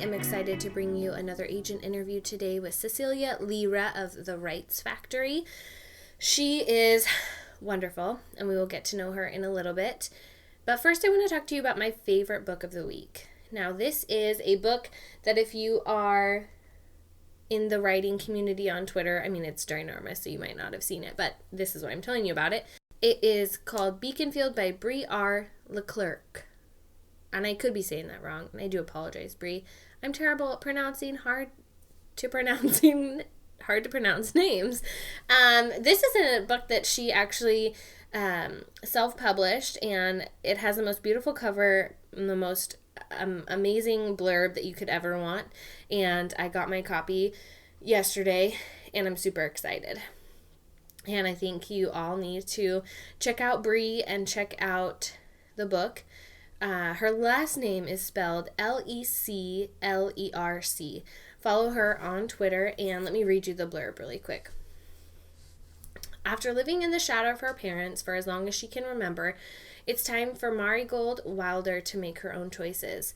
am excited to bring you another agent interview today with Cecilia Lyra of The Rights Factory. She is wonderful, and we will get to know her in a little bit. But first, I want to talk to you about my favorite book of the week. Now, this is a book that if you are in the writing community on Twitter, it's ginormous, so you might not have seen it, but this is what I'm telling you about it. It is called Beaconfield by Brie R. Leclerc. And I could be saying that wrong, and I do apologize, Brie. I'm terrible at pronouncing hard to pronounce names. This is a book that she actually self-published, and it has the most beautiful cover and the most amazing blurb that you could ever want. And I got my copy yesterday, and I'm super excited. And I think you all need to check out Brie and check out the book. Her last name is spelled Leclerc. Follow her on Twitter, and let me read you the blurb really quick. After living in the shadow of her parents for as long as she can remember, it's time for Marigold Wilder to make her own choices.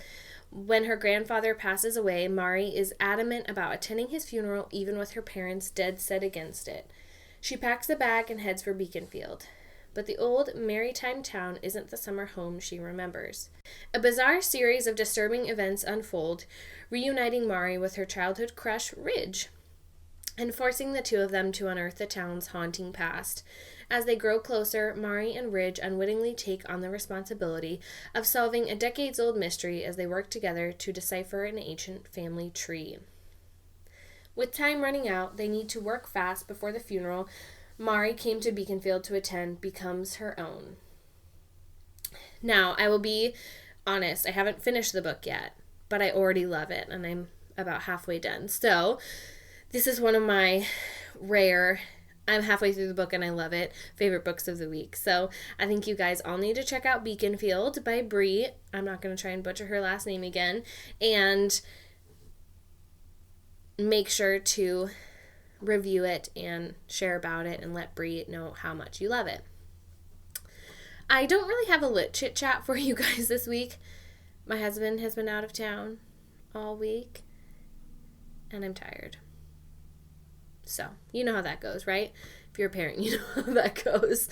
When her grandfather passes away, Mari is adamant about attending his funeral, even with her parents dead set against it. She packs a bag and heads for Beaconfield. But the old maritime town isn't the summer home she remembers. A bizarre series of disturbing events unfold, reuniting Mari with her childhood crush, Ridge, and forcing the two of them to unearth the town's haunting past. As they grow closer, Mari and Ridge unwittingly take on the responsibility of solving a decades-old mystery as they work together to decipher an ancient family tree. With time running out, they need to work fast before the funeral Mari came to Beaconfield to attend becomes her own. Now, I will be honest, I haven't finished the book yet, but I already love it, and I'm about halfway done. So, this is one of my rare, I'm halfway through the book and I love it, favorite books of the week. So, I think you guys all need to check out Beaconfield by Brie. I'm not going to try and butcher her last name again. And make sure to review it and share about it and let Brie know how much you love it. I don't really have a lit chit chat for you guys this week. My husband has been out of town all week and I'm tired. So, you know how that goes, right? If you're a parent, you know how that goes.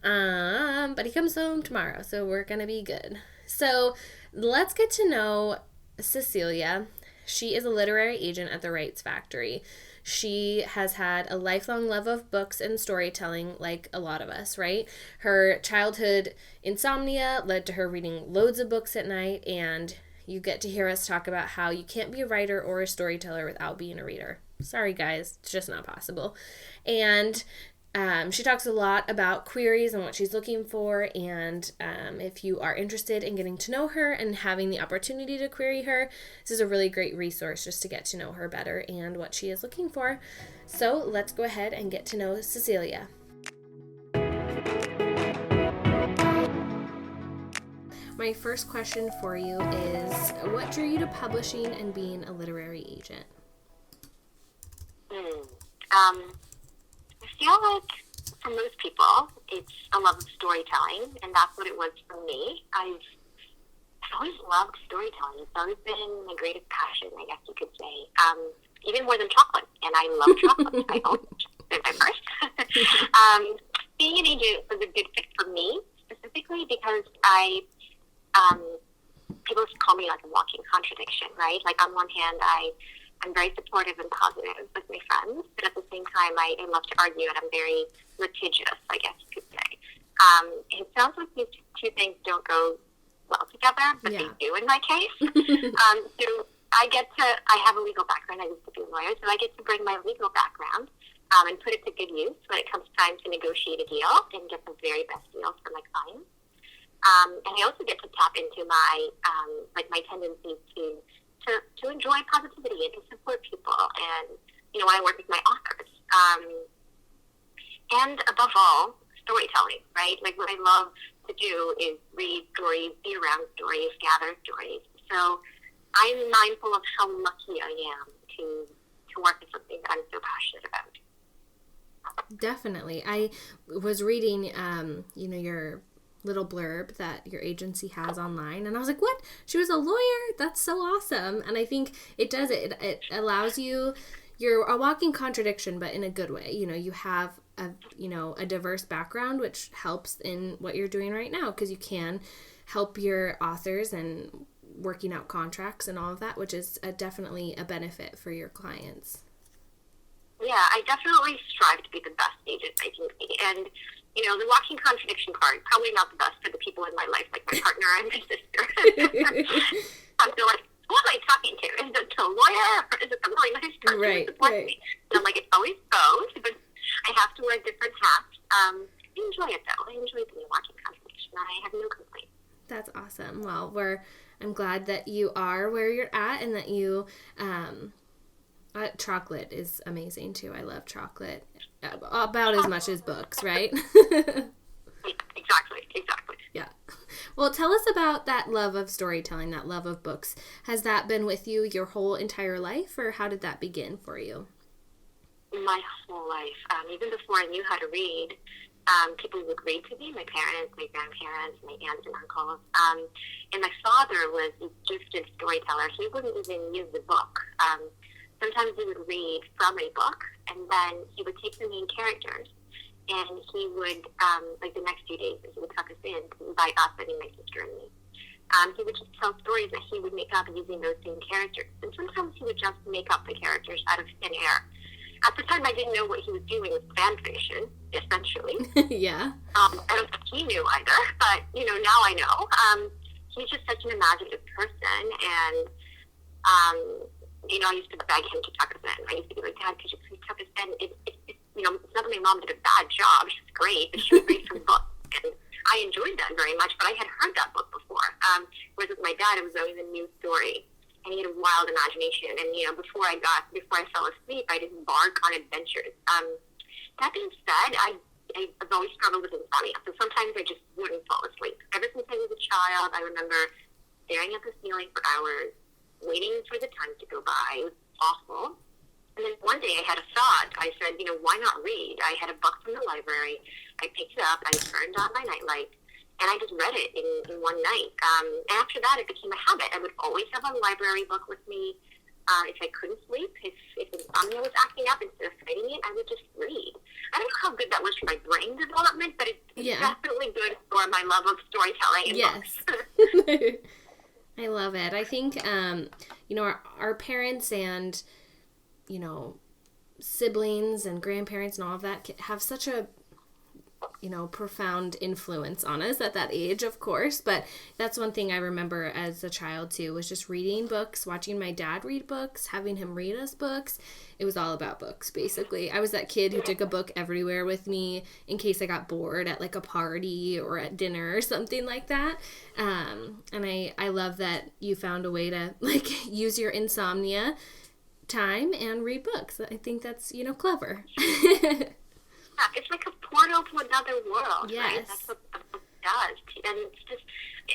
But he comes home tomorrow, so we're gonna be good. So, let's get to know Cecilia. She is a literary agent at The Rights Factory. She has had a lifelong love of books and storytelling, like a lot of us, right? Her childhood insomnia led to her reading loads of books at night, and you get to hear us talk about how you can't be a writer or a storyteller without being a reader. Sorry, guys, it's just not possible. And she talks a lot about queries and what she's looking for, and if you are interested in getting to know her and having the opportunity to query her, this is a really great resource just to get to know her better and what she is looking for. So let's go ahead and get to know Cecilia. My first question for you is, what drew you to publishing and being a literary agent? I feel like for most people, it's a love of storytelling, and that's what it was for me. I've always loved storytelling. It's always been my greatest passion, I guess you could say, even more than chocolate, and I love chocolate. I hope it's my first. Being an agent was a good fit for me, specifically because people call me like a walking contradiction, right? Like on one hand, I'm very supportive and positive with my friends, but at the same time, I love to argue, and I'm very litigious, I guess you could say. It sounds like these two things don't go well together, but they do in my case. So I have a legal background. I used to be a lawyer, so I get to bring my legal background and put it to good use when it comes time to negotiate a deal and get the very best deals for my clients. And I also get to tap into my tendencies to enjoy positivity and to support people, and when I work with my authors, and above all, storytelling, right? Like what I love to do is read stories, be around stories, gather stories. So I'm mindful of how lucky I am to work with something that I'm so passionate about. Definitely. I was reading, your little blurb that your agency has online. And I was like, what? She was a lawyer? That's so awesome. And I think it does it. It allows you, you're a walking contradiction, but in a good way. You know, you have a diverse background, which helps in what you're doing right now, because you can help your authors and working out contracts and all of that, which is definitely a benefit for your clients. Yeah, I definitely strive to be the best agent I can be. And, you know, the walking contradiction part, probably not the best for the people in my life, like my partner and my sister. I'm still like, who am I talking to? Is it a lawyer or is it a really nice person who supports me? And I'm like, it's always both, but I have to wear different hats. I enjoy it, though. I enjoy being a walking contradiction. I have no complaints. That's awesome. Well, I'm glad that you are where you're at, and that you, chocolate is amazing too. I love chocolate about as much as books, right? Exactly. Yeah. Well, tell us about that love of storytelling, that love of books. Has that been with you your whole entire life, or how did that begin for you? My whole life. Even before I knew how to read, people would read to me, my parents, my grandparents, my aunts and uncles. And my father was a gifted storyteller. He wouldn't even use the book. Sometimes he would read from a book, and then he would take the main characters, and he would, like the next few days, he would tuck us in by us, I mean my sister and me. He would just tell stories that he would make up using those same characters. And sometimes he would just make up the characters out of thin air. At the time, I didn't know what he was doing with fan fiction, essentially. Yeah. I don't think he knew either, but, you know, now I know. He's just such an imaginative person, and, you know, I used to beg him to tuck us in. I used to be like, Dad, could you please tuck us in? You know, it's not that my mom did a bad job. She was great, but she would read from books. And I enjoyed that very much, but I had heard that book before. Whereas with my dad, it was always a new story. And he had a wild imagination. And, you know, before I fell asleep, I didn't embark on adventures. That being said, I've always struggled with insomnia. So sometimes I just wouldn't fall asleep. Ever since I was a child, I remember staring at the ceiling for hours, waiting for the time to go by. It was awful. And then one day I had a thought. I said, you know, why not read? I had a book from the library. I picked it up. I turned on my nightlight, and I just read it in one night. And after that, it became a habit. I would always have a library book with me. If I couldn't sleep, if insomnia was acting up, instead of fighting it, I would just read. I don't know how good that was for my brain development, but it's definitely good for my love of storytelling and books. I love it. I think, you know, our parents and, you know, siblings and grandparents and all of that have such a, you know, profound influence on us at that age, of course. But that's one thing I remember as a child, too, was just reading books, watching my dad read books, having him read us books. It was all about books, basically. I was that kid who took a book everywhere with me in case I got bored at, like, a party or at dinner or something like that. And I love that you found a way to, like, use your insomnia time and read books. I think that's, you know, clever. Yeah, it's like a portal to another world, right? That's what the book does. And it's just,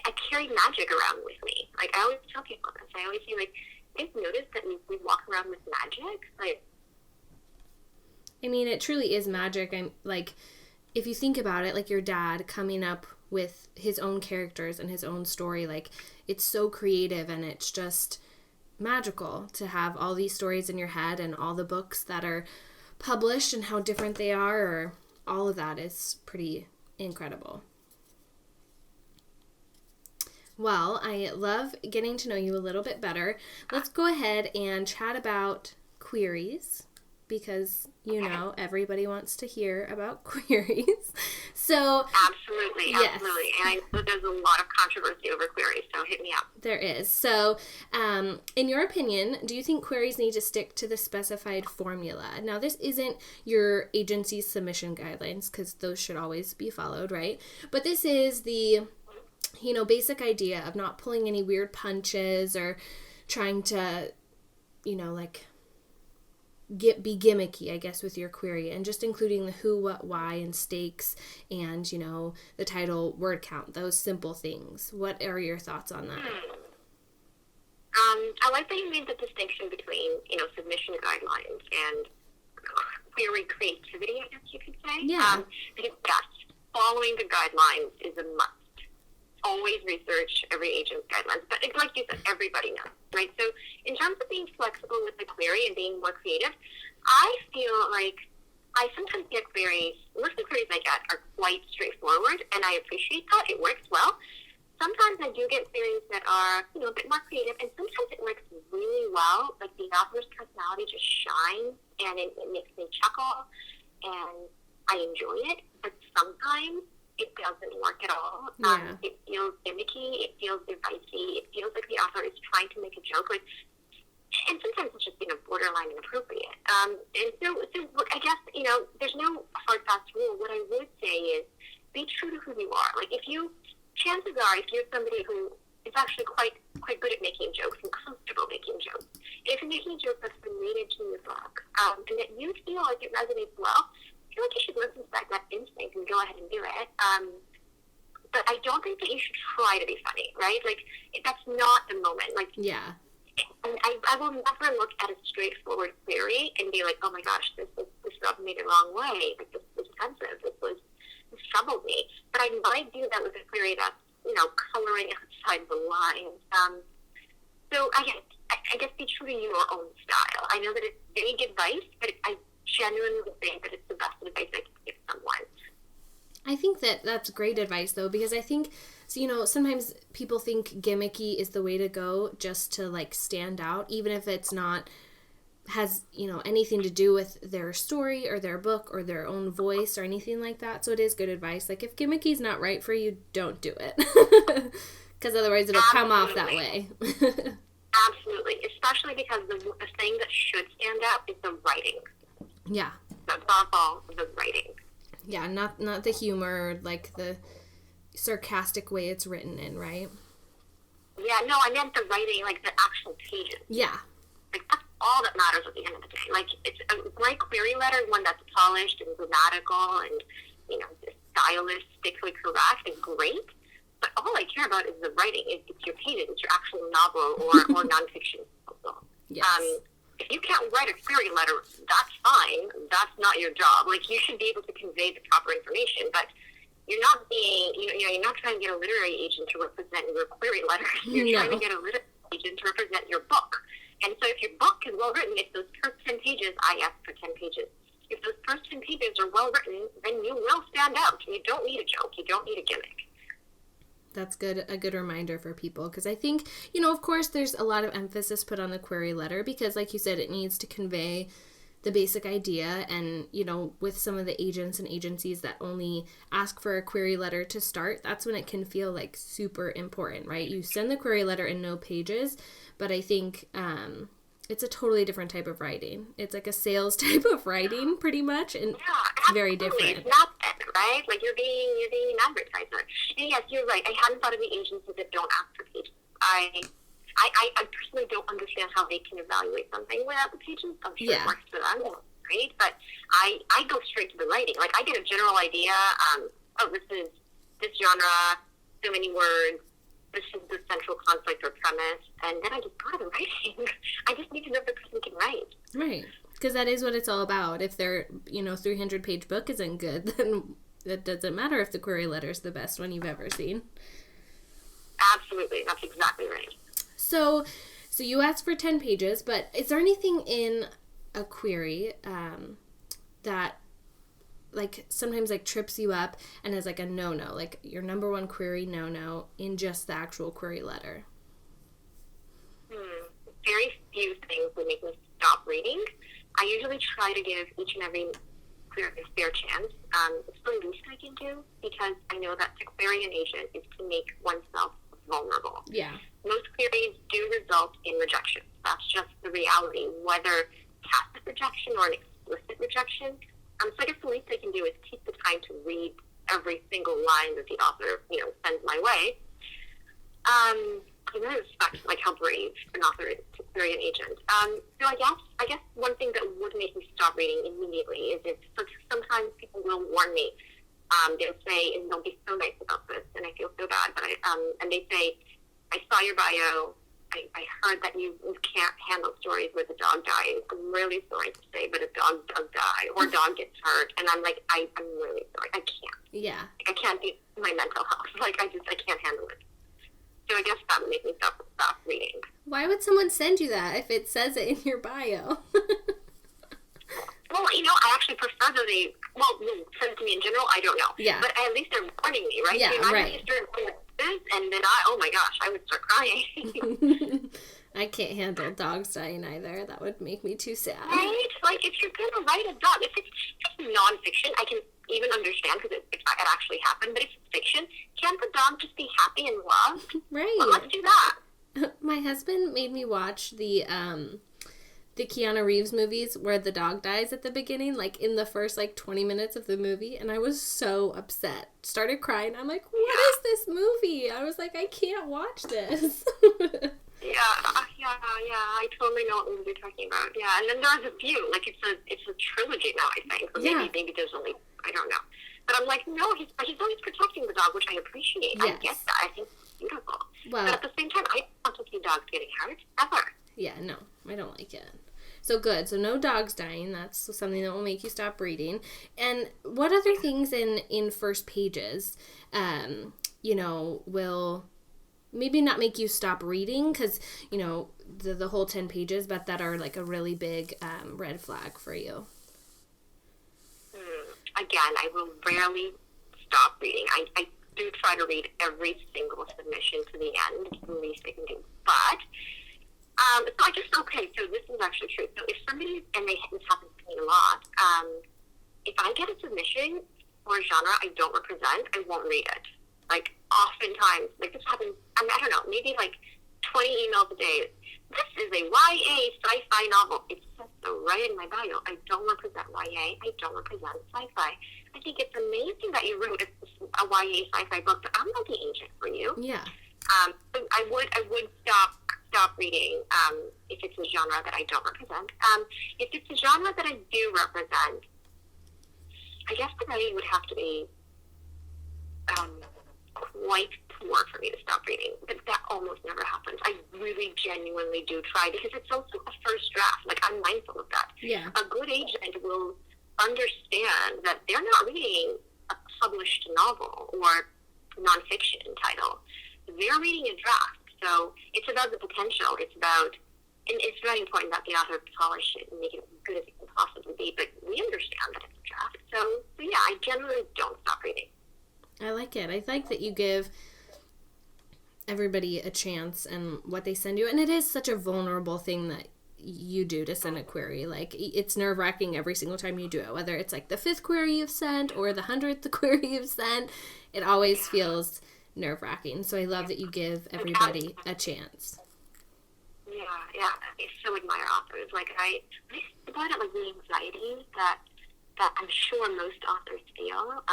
I carry magic around with me. Like, I always tell people this. I always say, like, you've noticed that we walk around with magic? Like, I mean, it truly is magic. I'm like, if you think about it, like your dad coming up with his own characters and his own story, like, it's so creative, and it's just magical to have all these stories in your head and all the books that are published and how different they are, or all of that is pretty incredible. Well, I love getting to know you a little bit better. Let's go ahead and chat about queries, because, you know, everybody wants to hear about queries. So Absolutely. And I know there's a lot of controversy over queries, so hit me up. There is. So, in your opinion, do you think queries need to stick to the specified formula? Now, this isn't your agency's submission guidelines, because those should always be followed, right? But this is the, you know, basic idea of not pulling any weird punches or trying to, you know, like, be gimmicky, I guess, with your query, and just including the who, what, why, and stakes, and, you know, the title, word count, those simple things. What are your thoughts on that? I like that you made the distinction between, you know, submission guidelines and query creativity, I guess you could say. Yeah. Because, yes, following the guidelines is a must. always research every agent's guidelines. But like you said, everybody knows, right? So in terms of being flexible with the query and being more creative, I feel like I sometimes get queries, most of the queries I get are quite straightforward, and I appreciate that. It works well. Sometimes I do get queries that are, a bit more creative, and sometimes it works really well. Like the author's personality just shines, and it makes me chuckle, and I enjoy it. But sometimes it doesn't work at all. Yeah. It feels gimmicky. It feels devicey. It feels like the author is trying to make a joke. And sometimes it's just, borderline inappropriate. And so I guess, there's no hard, fast rule. What I would say is be true to who you are. Like, chances are, if you're somebody who is actually quite good at making jokes and comfortable making jokes, and if you're making a joke that's related to your book, and that you feel like it resonates well, I feel like you should listen to that gut instinct and go ahead and do it. But I don't think that you should try to be funny, right? Like, that's not the moment. Like, yeah. And I will never look at a straightforward query and be like, oh my gosh, this rubbed me the wrong way. Like, this was offensive. This troubled me. But I might do that with a query that's, coloring outside the lines. So I guess be true to your own style. I know that it's vague advice, but I genuinely think that it's the best advice I can give someone. I think that that's great advice, though, because I think, sometimes people think gimmicky is the way to go just to, like, stand out, even if it's not, has, anything to do with their story or their book or their own voice or anything like that. So it is good advice. Like, if gimmicky's not right for you, don't do it. Because otherwise it'll come off that way. Absolutely. Especially because the thing that should stand out is the writing. Yeah. Above all, the writing. Yeah, not the humor, like the sarcastic way it's written in, right? Yeah, no, I meant the writing, like the actual pages. Yeah. Like, that's all that matters at the end of the day. Like, it's a great query letter, one that's polished and grammatical and, stylistically correct and great. But all I care about is the writing. It's your pages. It's your actual novel or nonfiction novel. Yes. If you can't write a query letter, that's fine. That's not your job. Like, you should be able to convey the proper information, but you're not being, you're not trying to get a literary agent to represent your query letter. You're trying to get a literary agent to represent your book. And so if your book is well written, if those first 10 pages, I ask for 10 pages. If those first 10 pages are well written, then you will stand out. You don't need a joke. You don't need a gimmick. That's a good reminder for people, because I think, of course, there's a lot of emphasis put on the query letter because, like you said, it needs to convey the basic idea. And, with some of the agents and agencies that only ask for a query letter to start, that's when it can feel like super important, right? You send the query letter in no pages, but I think it's a totally different type of writing. It's like a sales type of writing, pretty much, and it's very different. It's not that, right? Like, you're being an advertiser. And yes, you're right. I hadn't thought of the agencies that don't ask for pages. I personally don't understand how they can evaluate something without the pages. I'm sure it works for them, right? But I go straight to the writing. Like, I get a general idea. This is this genre, so many words. This is the central conflict or premise, and then I just go to the writing. I just need to know if the person can write. Right, because that is what it's all about. If their 300-page book isn't good, then it doesn't matter if the query letter is the best one you've ever seen. Absolutely, that's exactly right. So you asked for 10 pages, but is there anything in a query that, like, sometimes, like, trips you up and is, like, a no-no, like, your number one query no-no in just the actual query letter? Very few things would make me stop reading. I usually try to give each and every query a fair chance. It's the least I can do, because I know that to query an agent is to make oneself vulnerable. Yeah. Most queries do result in rejection. That's just the reality, whether tacit rejection or an explicit rejection. So I guess the least I can do is take the time to read every single line that the author, sends my way. I really respect, like, how brave an author is to query an agent. So I guess one thing that would make me stop reading immediately is if sometimes people will warn me. They'll say, and they'll be so nice about this, and I feel so bad, but and they say, I saw your bio. I heard that you can't handle stories where the dog dies. I'm really sorry to say, but a dog does die, or a dog gets hurt, and I'm like, I'm really sorry. I can't. Yeah. I can't do my mental health. Like, I can't handle it. why would someone send you that if it says it in your bio? Well, I actually prefer that they, send it to me in general, I don't know. Yeah. But at least they're warning me, right? Yeah, so right. And then oh my gosh, I would start crying. I can't handle dogs dying either. That would make me too sad. Right? Like, if you're going to write a dog, if it's nonfiction, I can even understand because it actually happened. But if it's fiction, can't the dog just be happy and loved? Right. Well, let's do that. My husband made me watch the Keanu Reeves movies where the dog dies at the beginning, like in the first 20 minutes of the movie, and I was so upset. Started crying. I'm like, what is this movie? I was like, I can't watch this. Yeah, I totally know what movie you're talking about. Yeah, and then there's a few, it's a trilogy now, I think. Or maybe there's only, I don't know. But I'm like, no, he's always protecting the dog, which I appreciate. Yes. I get that. I think it's beautiful. Well, but at the same time, I don't want to see dogs getting hurt, ever. Yeah, no, I don't like it. So good. So no dogs dying. That's something that will make you stop reading. And what other things in first pages, will maybe not make you stop reading because, the whole 10 pages, but that are a really big red flag for you? Again, I will rarely stop reading. I do try to read every single submission to the end. It's the least I can do. But, so this is actually true. So if somebody, and this happens to me a lot, if I get a submission for a genre I don't represent, I won't read it. Oftentimes, this happens, I don't know, maybe 20 emails a day. This is a YA sci-fi novel. It says so right in my bio. I don't represent YA. I don't represent sci-fi. I think it's amazing that you wrote a YA sci-fi book, but I'm not the agent for you. Yeah. So I would stop reading if it's a genre that I don't represent. If it's a genre that I do represent, I guess the writing would have to be quite poor for me to stop reading. But that almost never happens. I really genuinely do try because it's also a first draft. I'm mindful of that. Yeah. A good agent will understand that they're not reading a published novel or nonfiction title. They're reading a draft. So it's about the potential. It's very important that the author polish it and make it as good as it can possibly be. But we understand that it's a draft. So yeah, I generally don't stop reading. I like it. I like that you give everybody a chance and what they send you. And it is such a vulnerable thing that you do to send a query. It's nerve-wracking every single time you do it. Whether it's the 5th query you've sent or the 100th query you've sent, it always feels nerve-wracking. So I love that you give everybody a chance. Yeah. I so admire authors. I think about it the anxiety that I'm sure most authors feel,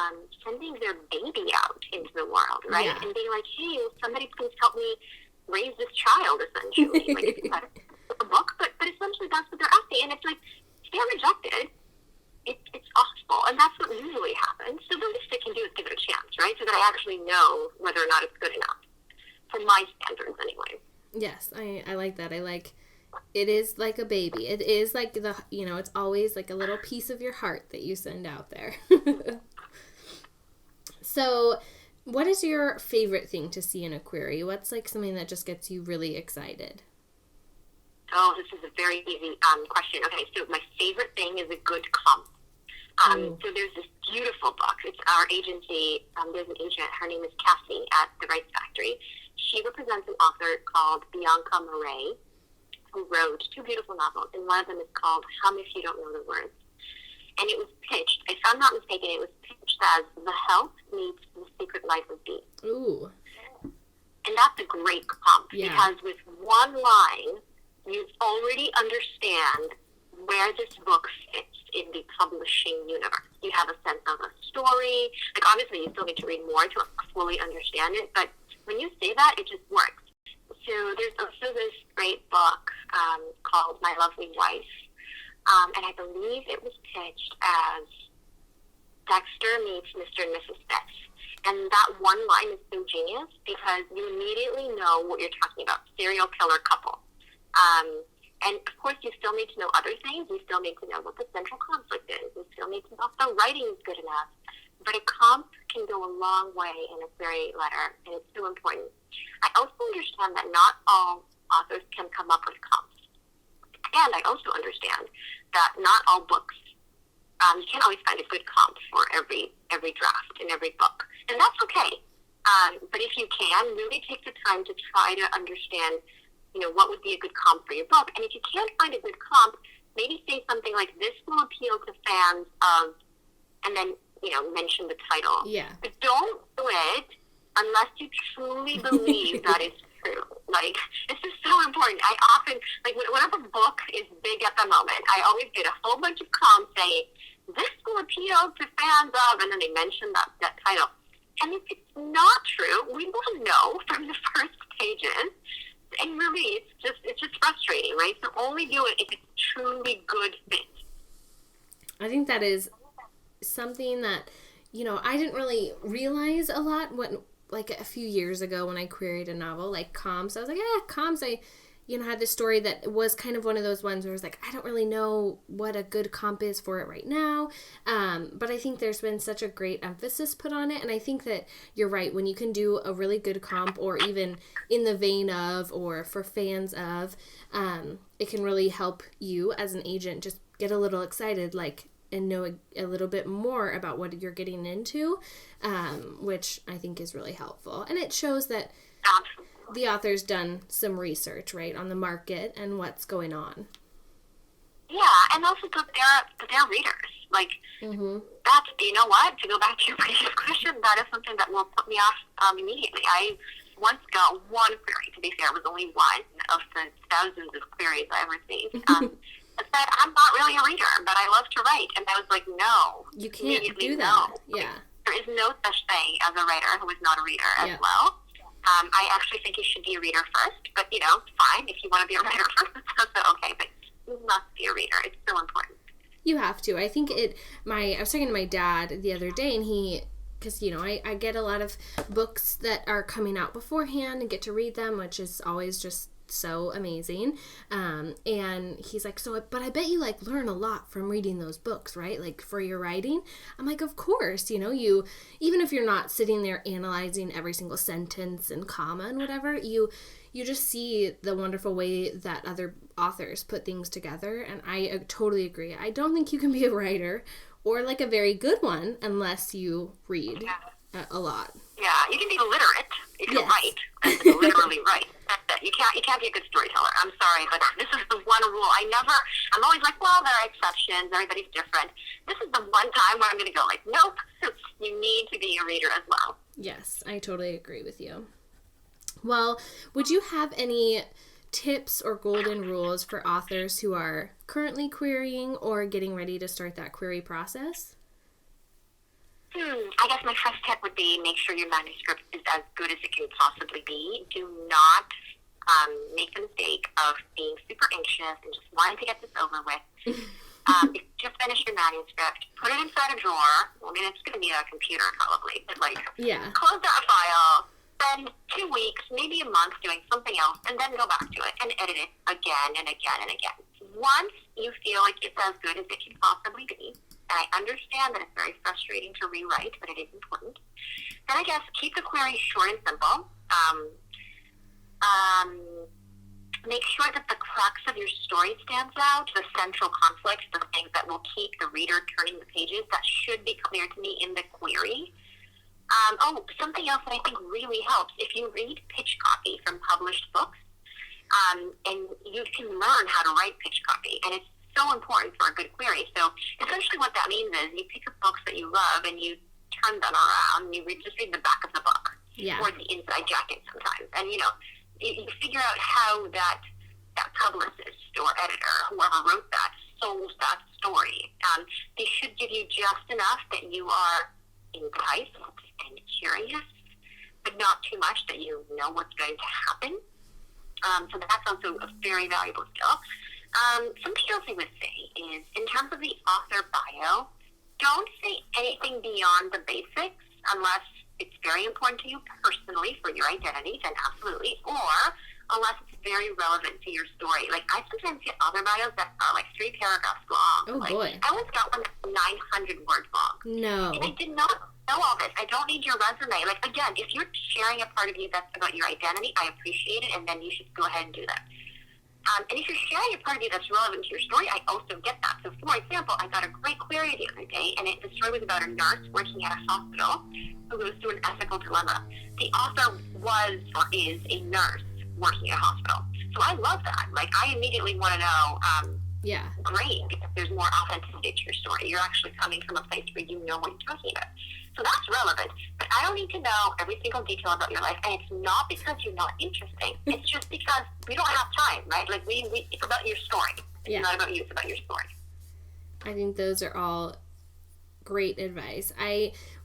sending their baby out into the world, right? Yeah. And being like, hey, will somebody please help me raise this child, essentially. It's not a book, but essentially that's what they're asking. And it's if they're rejected, it's awful. And that's what usually happens. So the least I can do is give it a chance, right? So that I actually know whether or not it's good enough. For my standards, anyway. Yes, I like that. It is like a baby. It is it's always a little piece of your heart that you send out there. So, what is your favorite thing to see in a query? What's something that just gets you really excited? Oh, this is a very easy question. Okay, so my favorite thing is a good comp. So there's this beautiful book. It's our agency. There's an agent. Her name is Cassie at the Rights Factory. She represents an author called Bianca Murray, who wrote 2 beautiful novels, and one of them is called Hum If You Don't Know the Words. And it was pitched, if I'm not mistaken, it was pitched as The Help meets The Secret Life of Bees. Ooh. And that's a great comp, because with one line, you already understand where this book fits in the publishing universe. You have a sense of a story. Obviously, you still need to read more to fully understand it, but when you say that, it just works. So there's also this great book called My Lovely Wife, and I believe it was pitched as Dexter meets Mr. and Mrs. Betts. And that one line is so genius because you immediately know what you're talking about, serial killer couple. And of course, you still need to know other things. You still need to know what the central conflict is. You still need to know if the writing is good enough. But a comp can go a long way in a query letter, and it's so important. I also understand that not all authors can come up with comps. And I also understand that not all books, you can't always find a good comp for every draft in every book. And that's okay. But if you can, really take the time to try to understand, what would be a good comp for your book. And if you can't find a good comp, maybe say something like, this will appeal to fans of, and then, mention the title. Yeah. But don't do it unless you truly believe that is true. Like, this is so important. I often, like, whenever book is big at the moment, I always get a whole bunch of comps saying, this will appeal to fans of, and then they mention that title. And if it's not true, we will know from the first pages. And really, it's just frustrating, right? So only do it if it's truly good fit. I think that is something that, I didn't really realize a lot when, like, a few years ago when I queried a novel, like comps. I was like, comps. I, had this story that was kind of one of those ones where I was like, I don't really know what a good comp is for it right now. But I think there's been such a great emphasis put on it. And I think that you're right. When you can do a really good comp, or even in the vein of, or for fans of, it can really help you as an agent just get a little excited, like, and know a little bit more about what you're getting into, which I think is really helpful. And it shows that the author's done some research, right, on the market and what's going on. Yeah, and also that they're readers. Like, that's, you know what, to go back to your previous question, that is something that will put me off immediately. I once got one query, to be fair, it was only one of the thousands of queries I received. That said, I'm not really a reader, but I love to write. And I was like, no. You can't do that. No. Yeah. There is no such thing as a writer who is not a reader as well. I actually think you should be a reader first, but, fine. If you want to be a writer first, that's also okay. But you must be a reader. It's so important. You have to. I think I was talking to my dad the other day, and because, I get a lot of books that are coming out beforehand and get to read them, which is always just so amazing. And he's like, but I bet you, like, learn a lot from reading those books, right? Like, for your writing. I'm like, of course, you, even if you're not sitting there analyzing every single sentence and comma and whatever, you just see the wonderful way that other authors put things together. And I totally agree. I don't think you can be a writer, or like a very good one, unless you read a lot. Yeah, you can be literate if you write, and literally write. You can't be a good storyteller. I'm sorry, but this is the one rule. I'm always like, well, there are exceptions. Everybody's different. This is the one time where I'm going to go like, nope, you need to be a reader as well. Yes, I totally agree with you. Well, would you have any tips or golden rules for authors who are currently querying or getting ready to start that query process? I guess my first tip would be make sure your manuscript is as good as it can possibly be. Do not make the mistake of being super anxious and just wanting to get this over with. Just finish your manuscript, put it inside a drawer. I mean, it's going to be a computer probably, but close that file, spend 2 weeks, maybe a month doing something else, and then go back to it and edit it again and again and again. Once you feel like it's as good as it can possibly be, and I understand that it's very frustrating to rewrite, but it is important, then I guess keep the query short and simple. Make sure that the crux of your story stands out, the central conflicts, the things that will keep the reader turning the pages. That should be clear to me in the query. Something else that I think really helps, if you read pitch copy from published books, and you can learn how to write pitch copy, and it's so important for a good query. So essentially what that means is you pick up books that you love and you turn them around, and you just read the back of the book, or the inside jacket sometimes, and you figure out how that publicist or editor, whoever wrote that, sold that story. They should give you just enough that you are enticed and curious, but not too much that you know what's going to happen. So that's also a very valuable skill. Something else I would say is, in terms of the author bio, don't say anything beyond the basics unless it's very important to you personally for your identity, then absolutely. Or unless it's very relevant to your story. Like, I sometimes get author bios that are like 3 paragraphs long. Oh, like, boy. I once got one that's 900 words long. No. And I did not know all this. I don't need your resume. Like, again, if you're sharing a part of you that's about your identity, I appreciate it, and then you should go ahead and do that. And if you're sharing a part of you that's relevant to your story, I also get that. So, for example, I got a great query the other day, and the story was about a nurse working at a hospital who goes through an ethical dilemma. The author was or is a nurse working at a hospital. So I love that. Like, I immediately want to know, great, because there's more authenticity to your story. You're actually coming from a place where you know what you're talking about. So that's relevant. But I don't need to know every single detail about your life. And it's not because you're not interesting. It's just because we don't have time, right? Like, it's about your story. It's not about you. It's about your story. I think those are all great advice.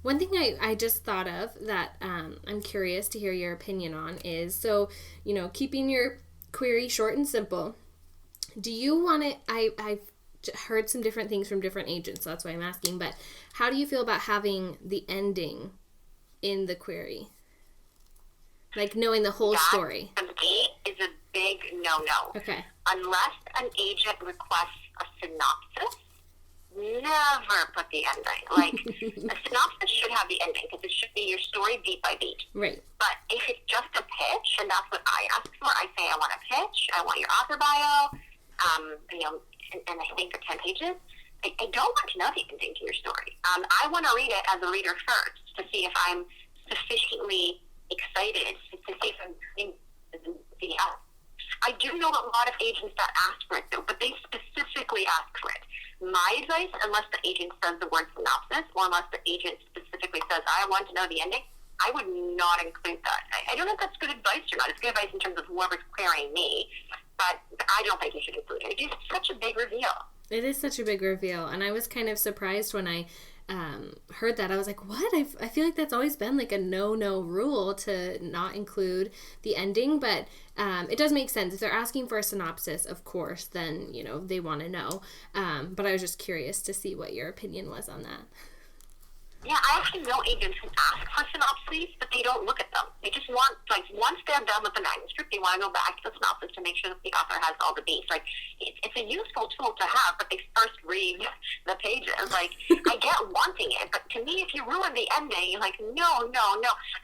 One thing I just thought of that I'm curious to hear your opinion on is, so, keeping your query short and simple, do you want it, I've heard some different things from different agents, so that's why I'm asking, but how do you feel about having the ending in the query? Like, knowing the whole story. That, to me, is a big no-no. Okay. Unless an agent requests a synopsis, never put the ending. Like, a synopsis should have the ending, because it should be your story beat by beat. Right. But if it's just a pitch, and that's what I ask for, I say I want a pitch, I want your author bio, and I think for 10 pages, I don't want to know the ending to your story. I want to read it as a reader first to see if I'm sufficiently excited, to see if I'm the I do know a lot of agents that ask for it, though, but they specifically ask for it. My advice, unless the agent says the word synopsis, or unless the agent specifically says, I want to know the ending, I would not include that. I don't know if that's good advice or not. It's good advice in terms of whoever's querying me, but I don't think you should include it. It's such a big reveal. It is such a big reveal, and I was kind of surprised when I heard that. I was like, what? I feel like that's always been like a no rule to not include the ending, but it does make sense. If they're asking for a synopsis, of course, then, they want to know. But I was just curious to see what your opinion was on that. Yeah, I actually know agents who ask for synopses, but they don't look at them. They just want, like, once they're done with the manuscript, they want to go back to the synopsis to make sure that the author has all the beats. Like, it's a useful tool to have, but they first read the pages. Like, I get wanting it, but to me, if you ruin the ending, you're like, no.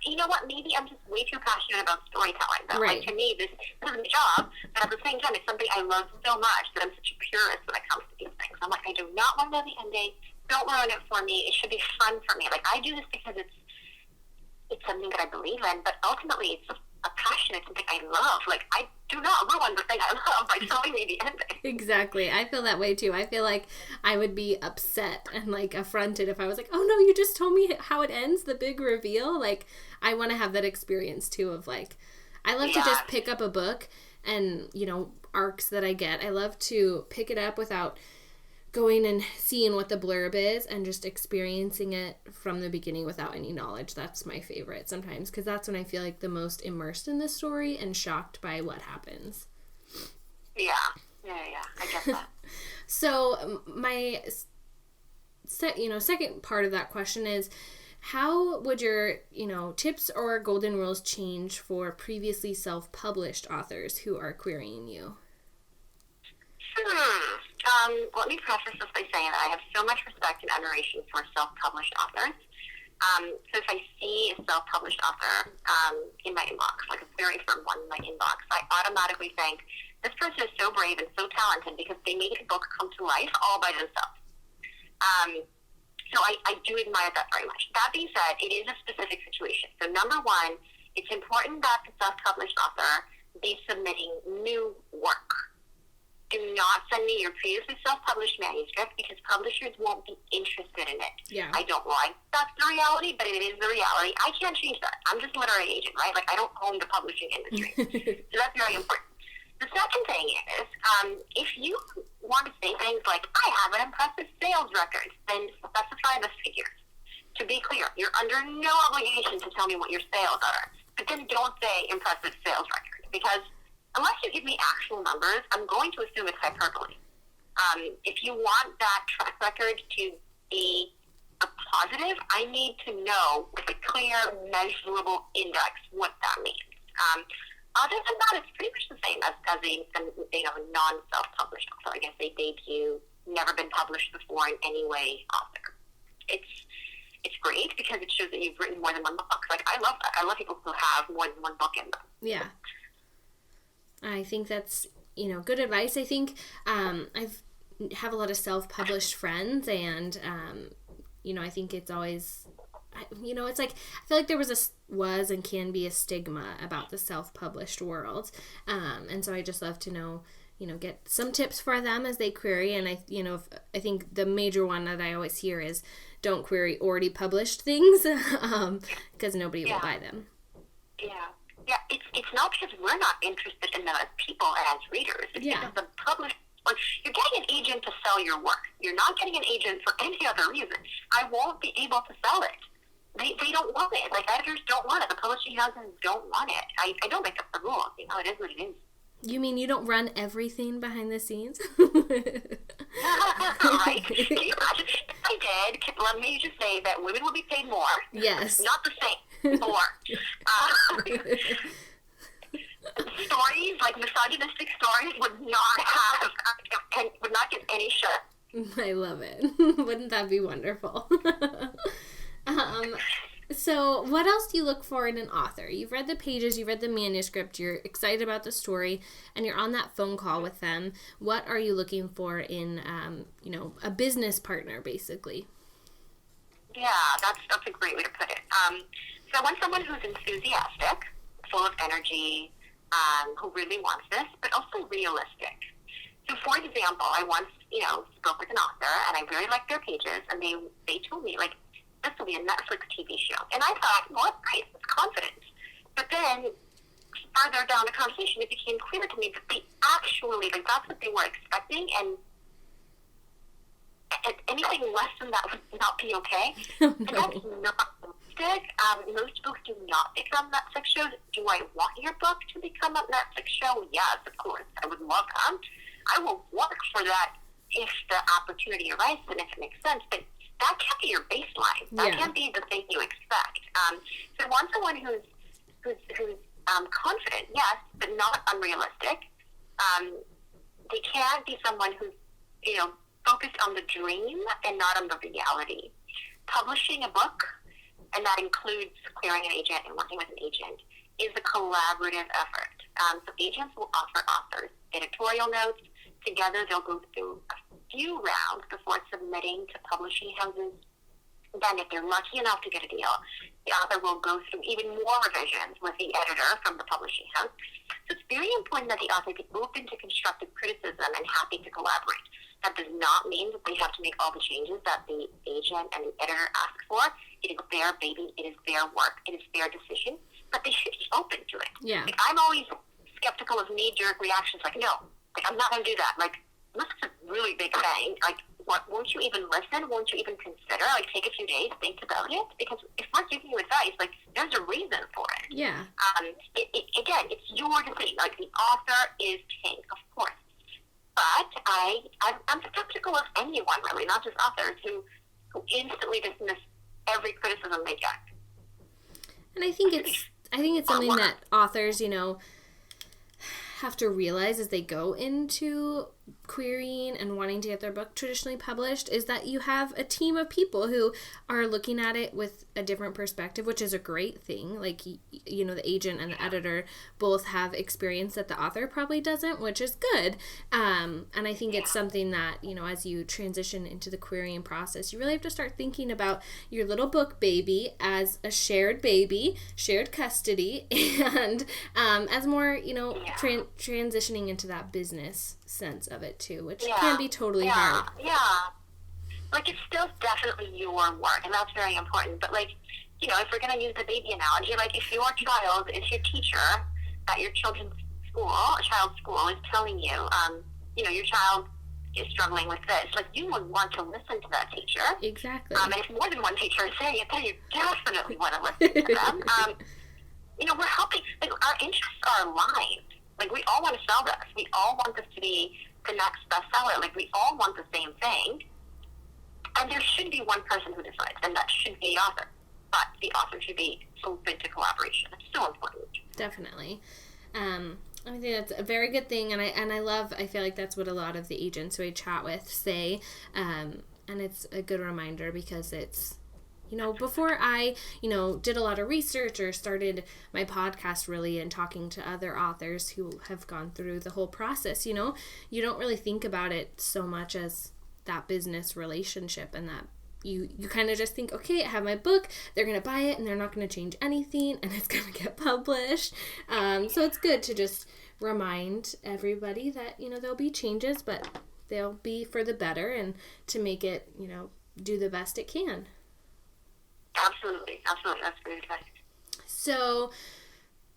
You know what? Maybe I'm just way too passionate about storytelling. But, right. Like, to me, this is a job, but at the same time, it's something I love so much that I'm such a purist when it comes to these things. I'm like, I do not want to know the ending. Don't ruin it for me. It should be fun for me. Like, I do this because it's something that I believe in, but ultimately it's a passion. It's something I love. Like, I do not ruin the thing I love by telling me the ending. Exactly. I feel that way too. I feel like I would be upset and like affronted if I was like, oh no, you just told me how it ends, the big reveal. Like, I want to have that experience too of like, I love to just pick up a book and, arcs that I get. I love to pick it up without going and seeing what the blurb is and just experiencing it from the beginning without any knowledge. That's my favorite sometimes, because that's when I feel like the most immersed in the story and shocked by what happens. Yeah, I get that. So my second part of that question is, how would your, tips or golden rules change for previously self-published authors who are querying you? Let me preface this by saying that I have so much respect and admiration for self-published authors. So if I see a self-published author in my inbox, like a query from one in my inbox, I automatically think, this person is so brave and so talented because they made a book come to life all by themselves. So I do admire that very much. That being said, it is a specific situation. So number one, it's important that the self-published author be submitting new work. Do not send me your previously self-published manuscript, because publishers won't be interested in it. Yeah. I don't like that's the reality, but it is the reality. I can't change that. I'm just a literary agent, right? Like, I don't own the publishing industry. So that's very important. The second thing is, if you want to say things like, I have an impressive sales record, then specify the figures. To be clear, you're under no obligation to tell me what your sales are, but then don't say impressive sales record, because unless you give me actual numbers, I'm going to assume it's hyperbole. If you want that track record to be a positive, I need to know with a clear, measurable index what that means. Other than that, it's pretty much the same as a non-self-published author. I guess they debut, never been published before in any way author. It's great because it shows that you've written more than one book. Like, I love that. I love people who have more than one book in them. Yeah. I think that's, good advice. I think I've have a lot of self-published friends, and I think it's always, it's like, I feel like there was and can be a stigma about the self-published world, and so I just love to know, get some tips for them as they query. And I think the major one that I always hear is don't query already published things, because nobody will buy them. Yeah, it's not because we're not interested in them as people and as readers. It's because the published, like, you're getting an agent to sell your work. You're not getting an agent for any other reason. I won't be able to sell it. They don't want it. Like, editors don't want it. The publishing houses don't want it. I don't make up the rules. It is what it is. You mean you don't run everything behind the scenes? Right? Can you imagine? If I did, let me just say that women will be paid more. Yes. Not the same. More. Stories, like misogynistic stories, would not get any shit. I love it. Wouldn't that be wonderful? So what else do you look for in an author? You've read the pages, you've read the manuscript, you're excited about the story, and you're on that phone call with them. What are you looking for in, a business partner, basically? Yeah, that's a great way to put it. So I want someone who's enthusiastic, full of energy, who really wants this, but also realistic. So, for example, I once, spoke with an author, and I really liked their pages, and they told me, like, this will be a Netflix TV show. And I thought, well, that's great, it's confidence. But then, further down the conversation, it became clear to me that they actually, like, that's what they were expecting, and anything less than that would not be okay. No. And that's not realistic. Most books do not become Netflix shows. Do I want your book to become a Netflix show? Yes, of course. I would love that. I will work for that if the opportunity arises and if it makes sense. But that can't be your baseline. That can't be the thing you expect. So I want someone who's confident, yes, but not unrealistic. They can't be someone who's, focused on the dream and not on the reality. Publishing a book, and that includes clearing an agent and working with an agent, is a collaborative effort. So agents will offer authors editorial notes. Together, they'll go through a few rounds before submitting to publishing houses. Then, if they're lucky enough to get a deal, the author will go through even more revisions with the editor from the publishing house. So it's very important that the author be open to constructive criticism and happy to collaborate. That does not mean that they have to make all the changes that the agent and the editor ask for. It is their baby. It is their work. It is their decision. But they should be open to it. Yeah. Like, I'm always skeptical of knee-jerk reactions. Like, no, I'm not going to do that. Like, this is a really big thing. Like, won't you even listen? Won't you even consider? Like, take a few days, think about it. Because if we're giving you advice, like, there's a reason for it. Yeah. Again, it's your decision. Like, the author is king, of course. But I'm skeptical of anyone, really, not just authors, who instantly dismiss every criticism they get. And I think it's something that authors, have to realize as they go into querying and wanting to get their book traditionally published, is that you have a team of people who are looking at it with a different perspective, which is a great thing. Like, the agent and the editor both have experience that the author probably doesn't, which is good. And I think it's something that, as you transition into the querying process, you really have to start thinking about your little book baby as a shared baby, shared custody, and as more, transitioning into that business sense of it too, which can be totally hard. Yeah. Like, it's still definitely your work, and that's very important. But, like, if we're going to use the baby analogy, like, if your child is your teacher at your child's school is telling you, your child is struggling with this, like, you would want to listen to that teacher. Exactly. And if more than one teacher is saying it, then you definitely want to listen to them. We're helping, like, our interests are aligned. Like, we all want to sell this. We all want this to be the next bestseller. Like, we all want the same thing. And there should be one person who decides, and that should be the author. But the author should be open to collaboration. It's so important. Definitely. I think that's a very good thing, and I feel like that's what a lot of the agents who I chat with say, and it's a good reminder because it's, before I, did a lot of research or started my podcast really and talking to other authors who have gone through the whole process, you don't really think about it so much as that business relationship, and that you kind of just think, okay, I have my book, they're going to buy it and they're not going to change anything and it's going to get published. So it's good to just remind everybody that, there'll be changes, but they'll be for the better and to make it, do the best it can. Absolutely. That's very advice. So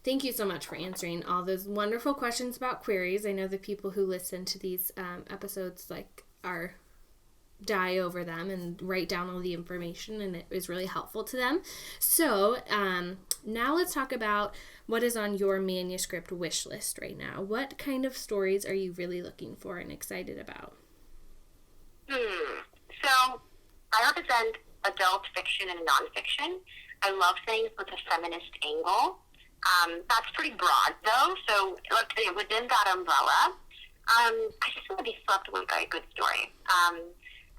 thank you so much for answering all those wonderful questions about queries. I know the people who listen to these episodes are die over them and write down all the information, and it is really helpful to them. So now let's talk about what is on your manuscript wish list right now. What kind of stories are you really looking for and excited about? So I represent adult fiction and nonfiction. I love things with a feminist angle. That's pretty broad, though. So within that umbrella, I just want to be swept away by a good story.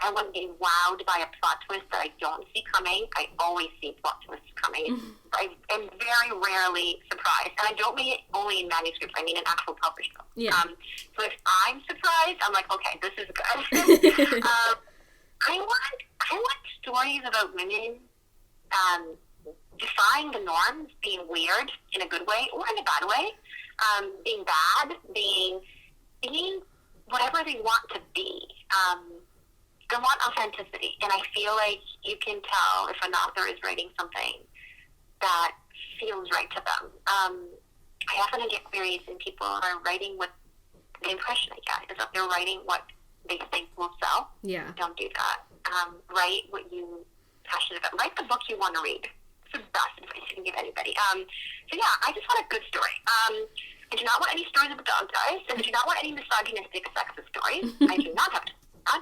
I want to be wowed by a plot twist that I don't see coming. I always see plot twists coming. I am very rarely surprised. And I don't mean it only in manuscripts. I mean in actual published books. Yeah. So if I'm surprised, I'm like, okay, this is good. I want stories about women defying the norms, being weird in a good way or in a bad way, being bad, being whatever they want to be. They want authenticity, and I feel like you can tell if an author is writing something that feels right to them. I often get queries and people are writing what the impression I get is that they're writing what they think will sell. Yeah. Don't do that. Write what you're passionate about. Write the book you want to read. It's the best advice you can give anybody. So yeah, I just want a good story. I do not want any stories about dog guys, and I do not want any misogynistic sexist stories. I do not have to do that.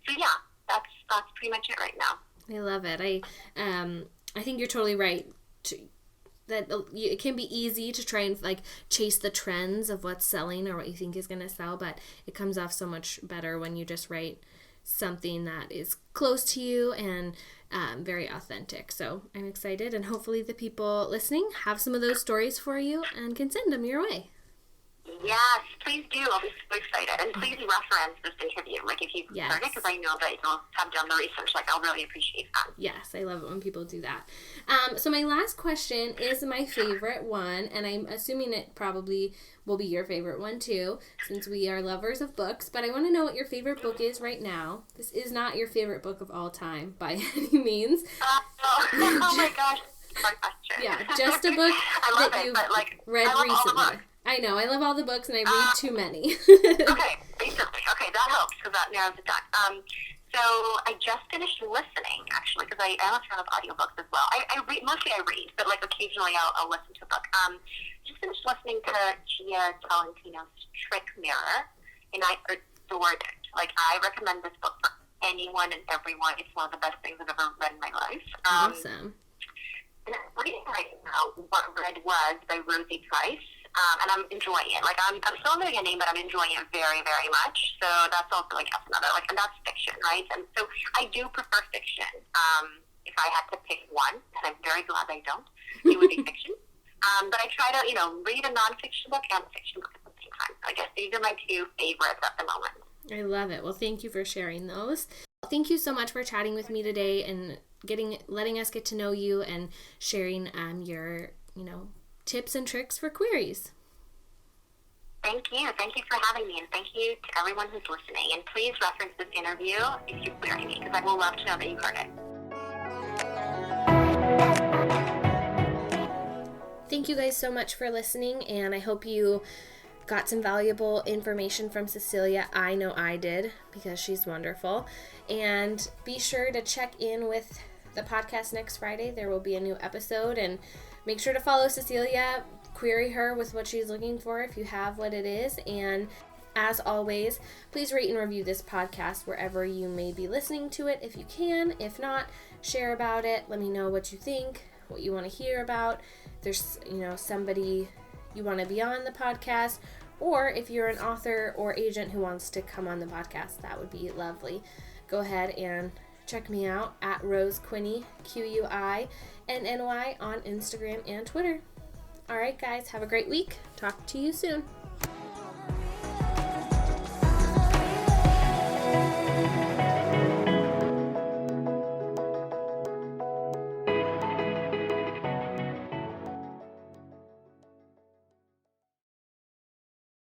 So yeah, that's pretty much it right now. I love it. I think you're totally right. It can be easy to try and chase the trends of what's selling or what you think is going to sell, but it comes off so much better when you just write something that is close to you and very authentic. So I'm excited, and hopefully the people listening have some of those stories for you and can send them your way. Yes, please do. I'll be super excited. And please reference this interview. If you heard it, because I know that you'll have done the research. I'll really appreciate that. Yes, I love it when people do that. So my last question is my favorite one, and I'm assuming it probably will be your favorite one too, since we are lovers of books. But I want to know what your favorite book is right now. This is not your favorite book of all time by any means. Oh my gosh. Hard question. Yeah, just a book that you've read recently. I know, I love all the books and I read too many. Okay, basically. Okay, that helps because that narrows it down. So I just finished listening, actually, because I am a fan of audiobooks as well. I read, mostly I read, but occasionally I'll listen to a book. Just finished listening to Gia Tolentino's Trick Mirror, and I adored it. I recommend this book for anyone and everyone. It's one of the best things I've ever read in my life. Awesome. And I'm reading right now What Red Was by Rosie Price. And I'm enjoying it. I'm still in the beginning, but I'm enjoying it very, very much. So that's also that's another and that's fiction, right? And so I do prefer fiction. If I had to pick one, and I'm very glad I don't, it would be fiction. But I try to read a nonfiction book and a fiction book at the same time. I guess these are my two favorites at the moment. I love it. Well, thank you for sharing those. Thank you so much for chatting with me today and letting us get to know you and sharing your tips and tricks for queries. Thank you. Thank you for having me, and thank you to everyone who's listening. And please reference this interview if you query me, because I will love to know that you heard it. Thank you guys so much for listening, and I hope you got some valuable information from Cecilia. I know I did, because she's wonderful. And be sure to check in with the podcast next Friday. There will be a new episode, and make sure to follow Cecilia, query her with what she's looking for if you have what it is. And as always, please rate and review this podcast wherever you may be listening to it if you can. If not, share about it. Let me know what you think, what you want to hear about. If there's, somebody you want to be on the podcast, or if you're an author or agent who wants to come on the podcast, that would be lovely. Go ahead and check me out at Rose Quinney, QUINNY, on Instagram and Twitter. All right, guys, have a great week. Talk to you soon.